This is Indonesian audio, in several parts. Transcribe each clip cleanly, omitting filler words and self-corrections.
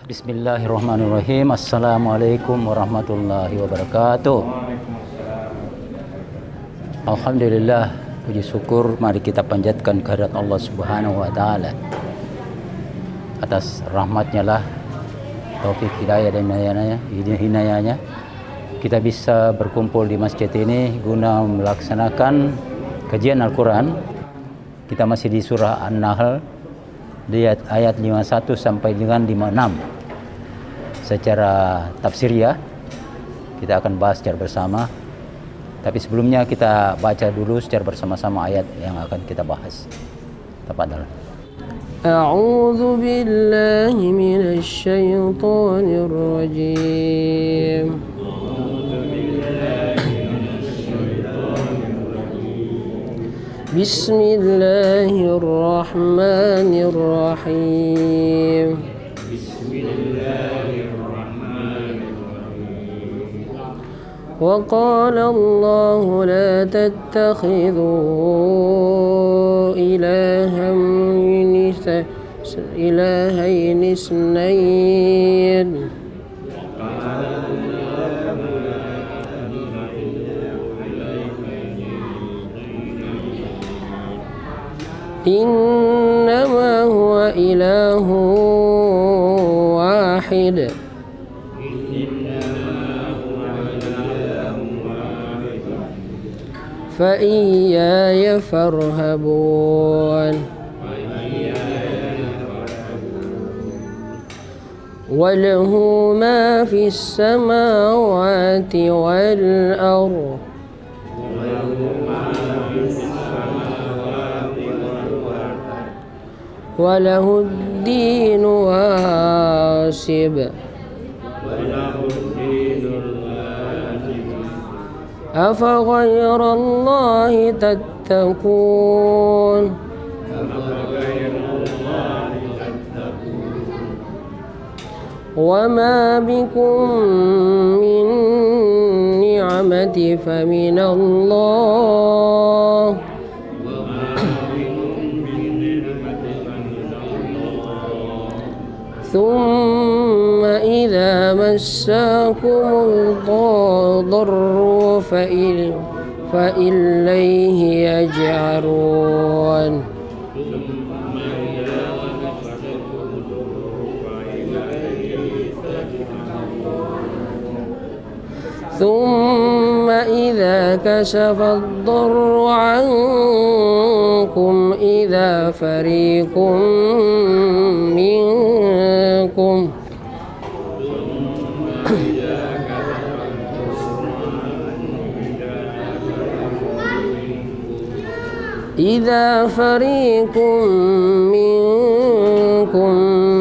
Bismillahirrahmanirrahim. Assalamualaikum warahmatullahi wabarakatuh. Alhamdulillah, puji syukur mari kita panjatkan kehadirat Allah Subhanahu wa taala. Atas rahmatnya lah, taufik hidayah dan hinayahnya kita bisa berkumpul di masjid ini guna melaksanakan kajian Al-Quran. Kita masih di surah An-Nahl, lihat ayat 51 sampai dengan 56. Secara tafsiriyah kita akan bahas secara bersama. Tapi sebelumnya kita baca dulu secara bersama-sama ayat yang akan kita bahas. Tafadhal. A'udzu billahi minasy syaithanir rajim. Bismillahirrahmanirrahim. وقال الله لا تتخذوا إلهين اثنين إنما هو إله واحد فإياي فارهبون وله ما في السماوات والأرض وله الدين واصب أفغير الله تتقون وما بكم من نعمة فمن الله ثم إذا مساكم الضر فإليه يجأرون ثم إذا كشف الضر عنكم إذا فريق منكم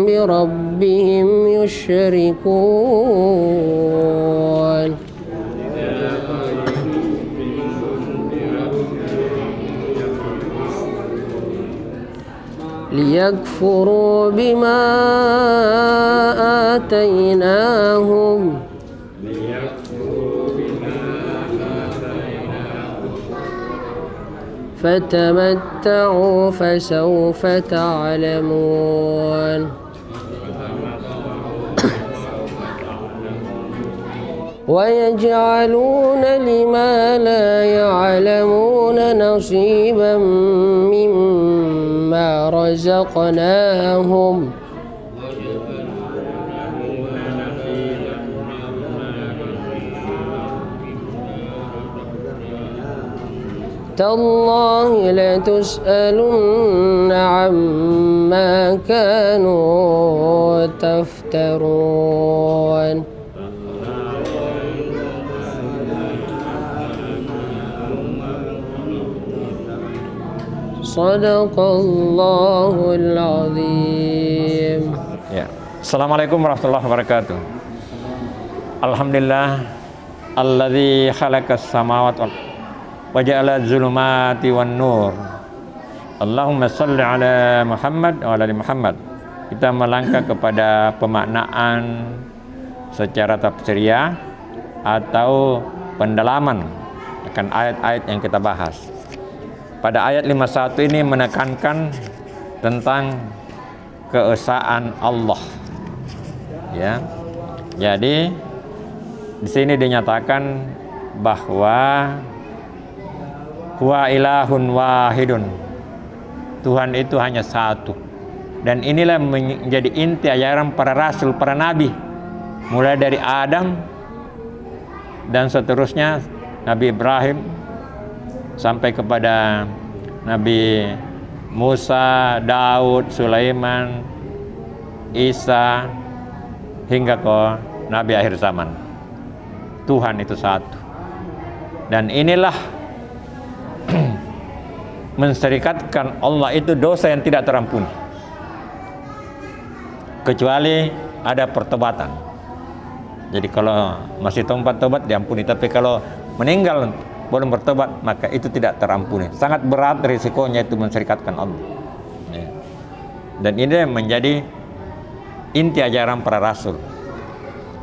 بربهم يشركون ليكفروا بما آتيناهم فتمتعوا فسوف تعلمون ويجعلون لما لا يعلمون نصيبا مما رزقناهم تالله لتسألن عما كانوا تفترون Sadaqallahul azim. Ya. Assalamualaikum warahmatullahi wabarakatuh. Alhamdulillah alladzi khalaqas samawati wa ja'ala dzulumati wan nur. Allahumma shalli ala Muhammad wa ala ali Muhammad. Kita melangkah kepada pemaknaan secara tafsiriyah atau pendalaman akan ayat-ayat yang kita bahas. Pada ayat 51 ini menekankan tentang keesaan Allah. Ya. Jadi di sini dinyatakan bahwa huwa ilahun wahidun. Tuhan itu hanya satu. Dan inilah menjadi inti ajaran para rasul, para nabi. Mulai dari Adam dan seterusnya, Nabi Ibrahim sampai kepada Nabi Musa, Daud, Sulaiman, Isa, hingga ke Nabi akhir zaman. Tuhan itu satu. Dan inilah menserikatkan Allah itu dosa yang tidak terampuni, kecuali ada pertobatan. Jadi kalau masih tobat diampuni, tapi kalau meninggal belum bertobat, maka itu tidak terampuni. Sangat berat risikonya itu menserikatkan Allah. Ya. Dan ini menjadi inti ajaran para rasul.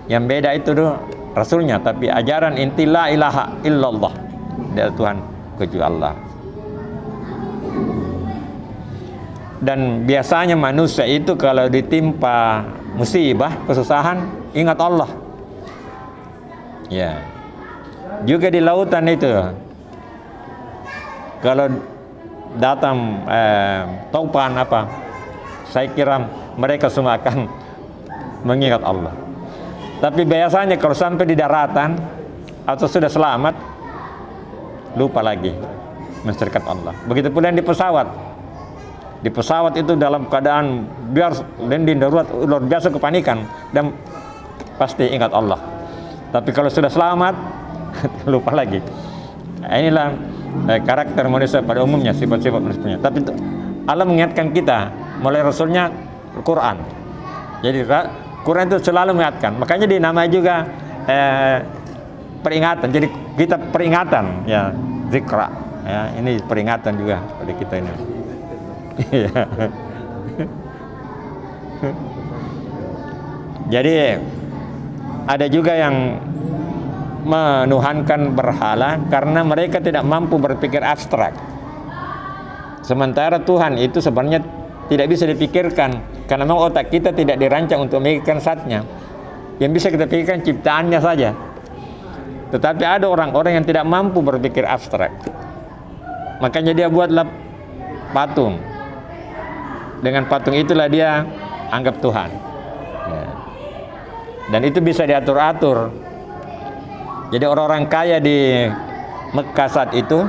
Yang beda itu rasulnya, tapi ajaran inti la ilaha illallah, tidak Tuhan kecuali Allah. Dan biasanya manusia itu kalau ditimpa musibah, kesusahan, ingat Allah. Ya. Juga di lautan itu, kalau datang topan apa, saya kira mereka semua akan mengingat Allah. Tapi biasanya kalau sampai di daratan atau sudah selamat, lupa lagi menserikatkan Allah. Begitu pula yang di pesawat. Di pesawat itu dalam keadaan biar landing darurat luar biasa kepanikan dan pasti ingat Allah. Tapi kalau sudah selamat, lupa lagi. Inilah karakter manusia pada umumnya, sifat-sifat manusia. Tapi Allah mengingatkan kita melalui Rasulnya Al-Quran. Jadi Quran itu selalu mengingatkan. Makanya dinamai juga peringatan. Jadi kita peringatan, ya, zikra. Ya, ini peringatan juga pada kita ini. Jadi ada juga yang menuhankan berhala karena mereka tidak mampu berpikir abstrak. Sementara Tuhan itu sebenarnya tidak bisa dipikirkan karena memang otak kita tidak dirancang untuk memikirkan zatnya. Yang bisa kita pikirkan ciptaannya saja. Tetapi ada orang-orang yang tidak mampu berpikir abstrak. Makanya dia buatlah patung. Dengan patung itulah dia anggap Tuhan. Ya. Dan itu bisa diatur-atur. Jadi orang-orang kaya di Mekah saat itu,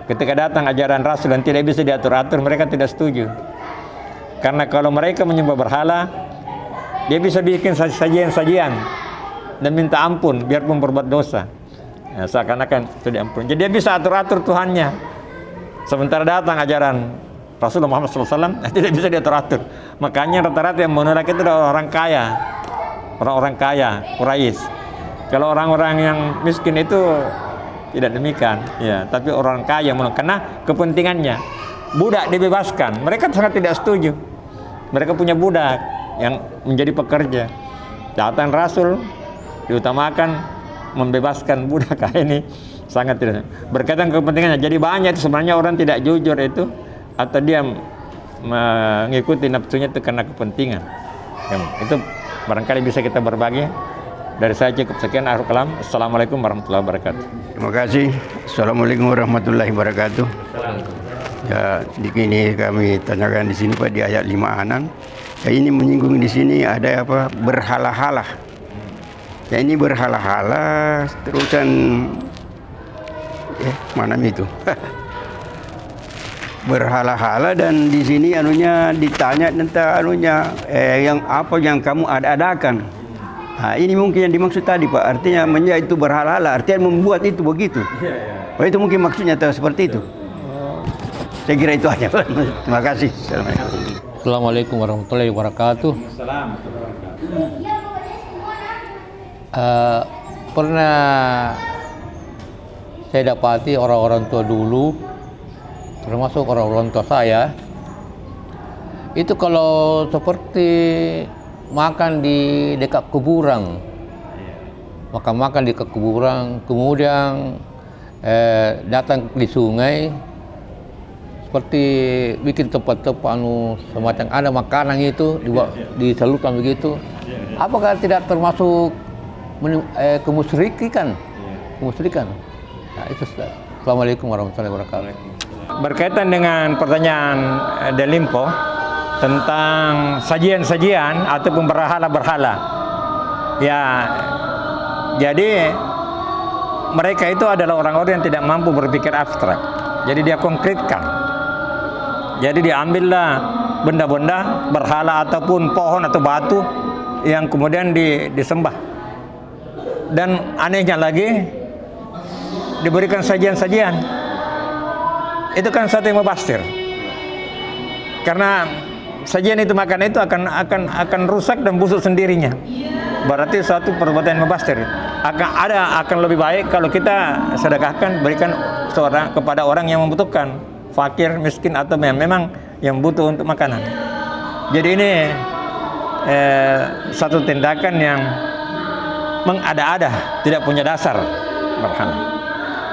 ketika datang ajaran Rasul dan tidak bisa diatur-atur, mereka tidak setuju. Karena kalau mereka menyembah berhala, dia bisa bikin sajian-sajian dan minta ampun biarpun berbuat dosa. Ya, seakan-akan itu diampuni. Jadi dia bisa atur-atur Tuhannya. Sementara datang ajaran Rasulullah Muhammad SAW tidak bisa diatur-atur. Makanya rata-rata yang menolak itu adalah orang kaya, orang-orang kaya, Quraisy. Kalau orang-orang yang miskin itu tidak demikian, ya. Tapi orang kaya menolak karena kepentingannya. Budak dibebaskan, mereka sangat tidak setuju. Mereka punya budak yang menjadi pekerja. Catatan Rasul diutamakan membebaskan budak ini sangat tidak berkaitan kepentingannya. Jadi banyak itu sebenarnya orang tidak jujur itu, atau dia mengikuti nafsunya itu karena kepentingan. Itu barangkali bisa kita berbagi. Dari saya cukup sekian, akhir kalam. Assalamualaikum warahmatullahi wabarakatuh. Terima kasih. Assalamualaikum warahmatullahi wabarakatuh. Ya, di sini kami tanyakan di sini Pak di ayat 5 ya, ini menyinggung di sini ada apa? Berhala-hala. Ya, ini berhala-hala terusan mana itu? Berhala-hala, dan di sini anunya ditanya tentang anunya yang apa yang kamu adakan. Nah, ini mungkin yang dimaksud tadi Pak, artinya itu berhala-hala, artinya membuat itu begitu. Oh, itu mungkin maksudnya seperti itu. Saya kira itu aja Pak. Terima kasih. Assalamualaikum warahmatullahi wabarakatuh. Pernah saya dapati orang-orang tua dulu, termasuk orang-orang tua saya, itu kalau seperti makan di dekat kuburan, makan di kuburan, kemudian datang di sungai, seperti bikin tempat-tempat semacam ada makanan itu disalurkan begitu. Apakah tidak termasuk kemusyrikan? Kemusyrikan. Nah, itu Ustaz. Assalamualaikum warahmatullahi wabarakatuh. Berkaitan dengan pertanyaan Delimpo tentang sajian-sajian ataupun berhala-berhala. Ya, jadi mereka itu adalah orang-orang yang tidak mampu berpikir abstrak. Jadi dia konkretkan. Jadi diambillah benda-benda berhala ataupun pohon atau batu yang kemudian disembah. Dan anehnya lagi diberikan sajian-sajian. Itu kan satu yang mubastir. Karena sajian itu makan itu akan rusak dan busuk sendirinya. Berarti suatu perbuatan yang mubastir. Akan lebih baik kalau kita sedekahkan, berikan kepada orang yang membutuhkan, fakir, miskin atau memang yang butuh untuk makanan. Jadi ini satu tindakan yang mengada-ada, tidak punya dasar.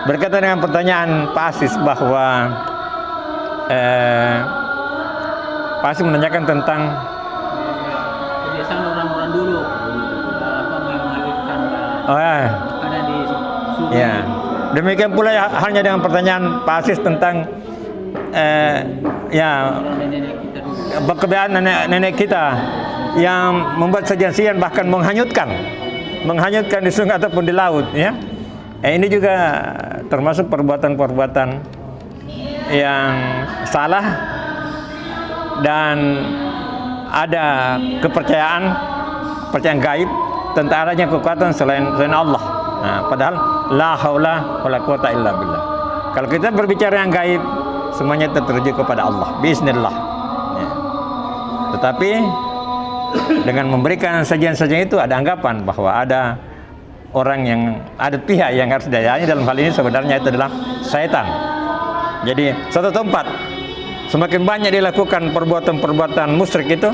Berkaitan dengan pertanyaan Pak Asis bahwa Pak Asis menanyakan tentang kebiasaan orang-orang dulu mengalirkan makanan di sungai. Ya. Demikian pula halnya dengan pertanyaan Pak Asis tentang kebiasaan nenek kita yang membuat sajian-sajian bahkan menghanyutkan di sungai ataupun di laut, ya. Ini juga termasuk perbuatan-perbuatan yang salah dan ada kepercayaan gaib tentang adanya kekuatan selain Allah. Nah, padahal la haula wala quwata illa billah. Kalau kita berbicara yang gaib, semuanya tertuju kepada Allah, bismillah. Ya. Tetapi dengan memberikan sajian-sajian itu ada anggapan bahwa ada pihak yang harus dilayani. Dalam hal ini sebenarnya itu adalah syaitan. Jadi suatu tempat semakin banyak dilakukan perbuatan-perbuatan musyrik itu,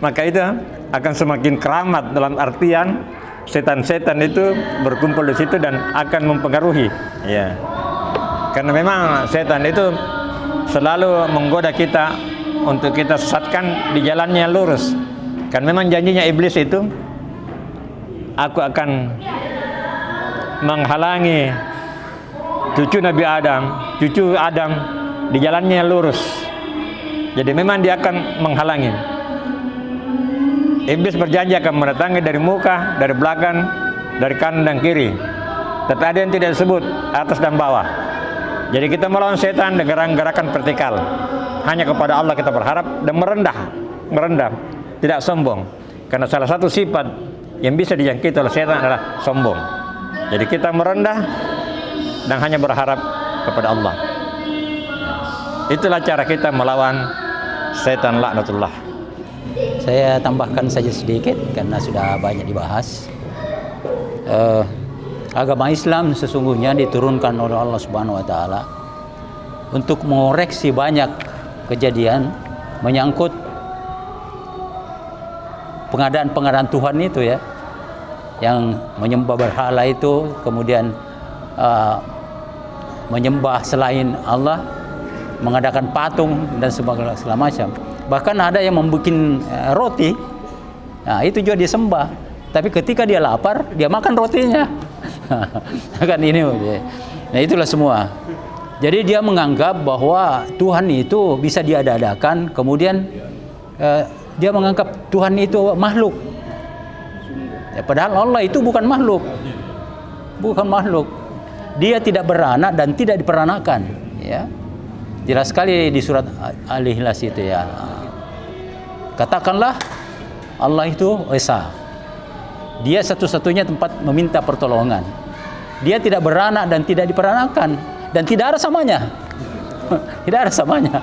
maka itu akan semakin keramat, dalam artian setan-setan itu berkumpul di situ dan akan mempengaruhi. Ya. Karena memang setan itu selalu menggoda kita untuk kita sesatkan di jalannya yang lurus. Kan memang janjinya iblis itu, aku akan menghalangi cucu Nabi Adam, cucu Adam di jalannya yang lurus. Jadi memang dia akan menghalangi. Iblis berjanji akan mendatangi dari muka, dari belakang, dari kanan dan kiri. Tapi ada yang tidak disebut atas dan bawah. Jadi kita melawan setan dengan gerakan vertikal. Hanya kepada Allah kita berharap dan merendah, tidak sombong. Karena salah satu sifat yang bisa dijangkiti oleh setan adalah sombong. Jadi kita merendah dan hanya berharap kepada Allah. Itulah cara kita melawan setan laknatullah. Saya tambahkan saja sedikit karena sudah banyak dibahas. Agama Islam sesungguhnya diturunkan oleh Allah Subhanahu wa taala untuk mengoreksi banyak kejadian menyangkut pengadaan Tuhan itu, ya, yang menyembah berhala itu, kemudian menyembah selain Allah, mengadakan patung dan segala macam. Bahkan ada yang membuat roti, nah itu juga disembah. Tapi ketika dia lapar, dia makan rotinya. Kan ini, nah itulah semua. Jadi dia menganggap bahwa Tuhan itu bisa diada-adakan, kemudian dia menganggap Tuhan itu makhluk. Ya, padahal Allah itu bukan makhluk, Dia tidak beranak dan tidak diperanakan. Ya, jelas sekali di surat Al-Ikhlas itu, ya. Katakanlah Allah itu Esa. Dia satu-satunya tempat meminta pertolongan. Dia tidak beranak dan tidak diperanakan dan tidak ada samanya. Tidak ada samanya.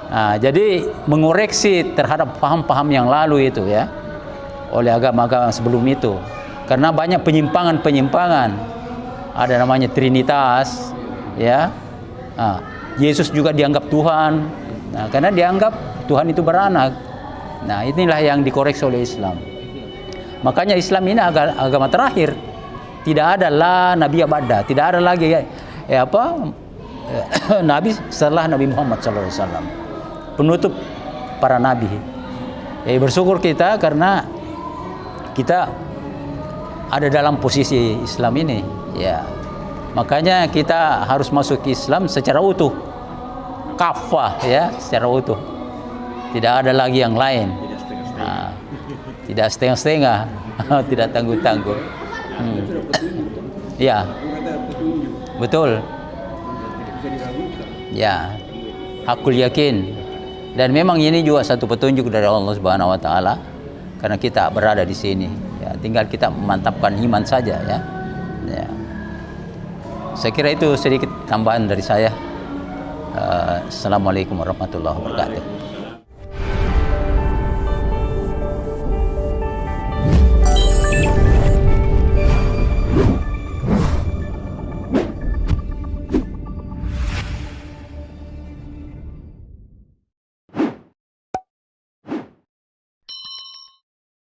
Nah, jadi mengoreksi terhadap paham-paham yang lalu itu, ya, oleh agama-agama sebelum itu. Karena banyak penyimpangan. Ada namanya Trinitas, ya. Nah, Yesus juga dianggap Tuhan. Nah, karena dianggap Tuhan itu beranak. Nah, inilah yang dikoreksi oleh Islam. Makanya Islam ini agama terakhir. Tidak ada la nabiya ba'da, tidak ada lagi nabi setelah Nabi Muhammad SAW, penutup para nabi. Bersyukur kita karena kita ada dalam posisi Islam ini, ya. Makanya kita harus masuk Islam secara utuh, kafah, ya, secara utuh. Tidak ada lagi yang lain. Nah, tidak setengah-setengah, tidak tangguh-tangguh. Ya, betul. Ya, hakul yakin. Dan memang ini juga satu petunjuk dari Allah Subhanahu Wa Taala, karena kita berada di sini. Ya, tinggal kita memantapkan iman saja, ya. Ya. Saya kira itu sedikit tambahan dari saya. Assalamualaikum warahmatullahi wabarakatuh.